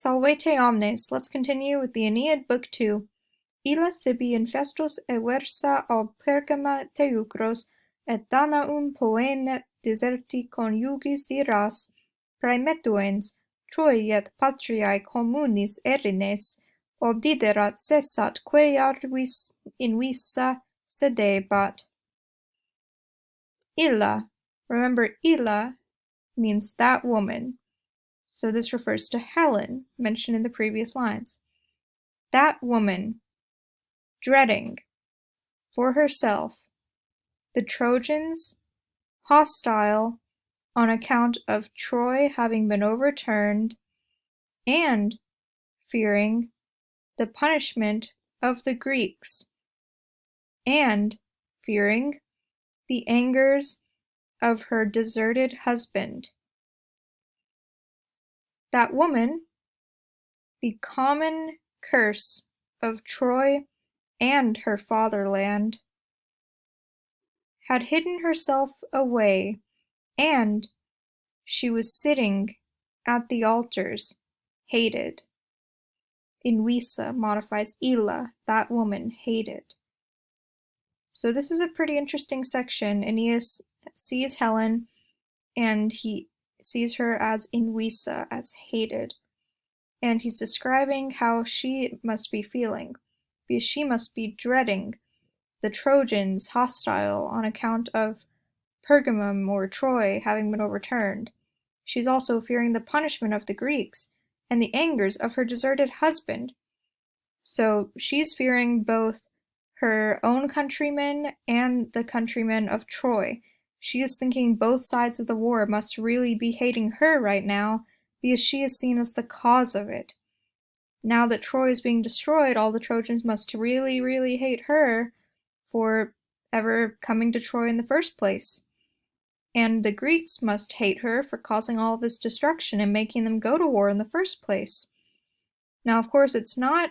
Salvete omnes, let's continue with the Aeneid, Book 2. Illa sibi infestos eversa au pergama teucros, et Danaum poenet deserti conjugis iras, praemetuens, Troiae et patriae communis erines, obdiderat cessat quae arvis invisa sedebat. Illa. Remember, Illa means that woman. So this refers to Helen, mentioned in the previous lines. That woman, dreading, for herself, the Trojans, hostile on account of Troy having been overturned, and fearing the punishment of the Greeks, and fearing the angers of her deserted husband. That woman, the common curse of Troy and her fatherland, had hidden herself away, and she was sitting at the altars, hated. Invisa modifies illa, that woman, hated. So this is a pretty interesting section. Aeneas sees Helen, and he sees her as invisa, as hated. And he's describing how she must be feeling, because she must be dreading the Trojans hostile on account of Pergamum or Troy having been overturned. She's also fearing the punishment of the Greeks and the angers of her deserted husband. So she's fearing both her own countrymen and the countrymen of Troy. She is thinking both sides of the war must really be hating her right now, because she is seen as the cause of it. Now that Troy is being destroyed, all the Trojans must really, really hate her for ever coming to Troy in the first place. And the Greeks must hate her for causing all of this destruction and making them go to war in the first place. Now, of course, it's not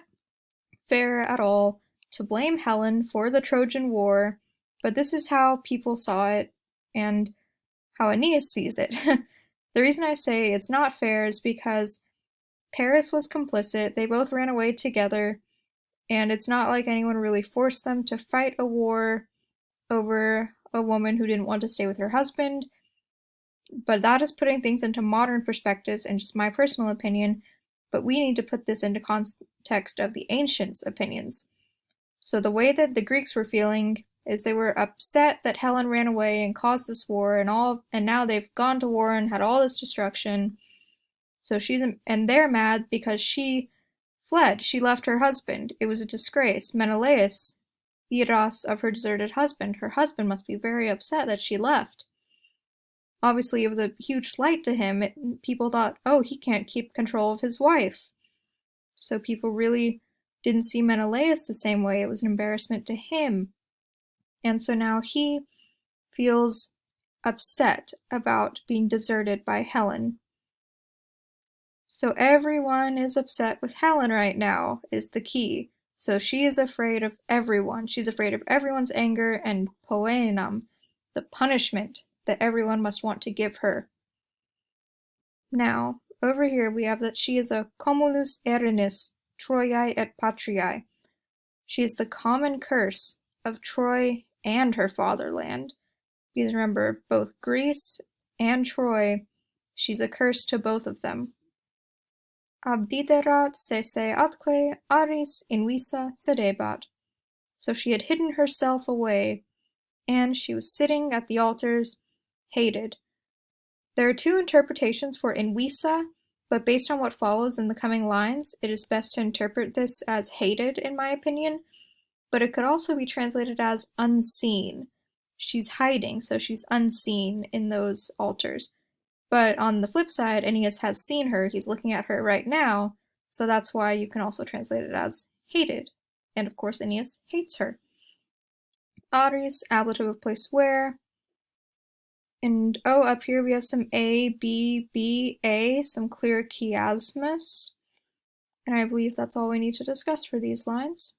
fair at all to blame Helen for the Trojan War, but this is how people saw it and how Aeneas sees it. The reason I say it's not fair is because Paris was complicit, they both ran away together, and it's not like anyone really forced them to fight a war over a woman who didn't want to stay with her husband. But that is putting things into modern perspectives and just my personal opinion, but we need to put this into context of the ancients' opinions. So the way that the Greeks were feeling is they were upset that Helen ran away and caused this war and now they've gone to war and had all this destruction. So and they're mad because she fled. She left her husband. It was a disgrace. Menelaus, Iras of her deserted husband. Her husband must be very upset that she left. Obviously, it was a huge slight to him. People thought, oh, he can't keep control of his wife. So people really didn't see Menelaus the same way. It was an embarrassment to him. And so now he feels upset about being deserted by Helen. So everyone is upset with Helen right now, is the key. So she is afraid of everyone. She's afraid of everyone's anger and poenam, the punishment that everyone must want to give her. Now, over here we have that she is a communis erinis, Troiae et patriae. She is the common curse of Troy and her fatherland. Because remember, both Greece and Troy, she's a curse to both of them. Abdiderat sese atque aris invisa sedebat. So she had hidden herself away, and she was sitting at the altars, hated. There are two interpretations for invisa, but based on what follows in the coming lines, it is best to interpret this as hated, in my opinion, but it could also be translated as unseen. She's hiding, so she's unseen in those altars. But on the flip side, Aeneas has seen her, he's looking at her right now, so that's why you can also translate it as hated. And of course, Aeneas hates her. Aris, ablative of place where. And up here we have some A, B, B, A, some clear chiasmus. And I believe that's all we need to discuss for these lines.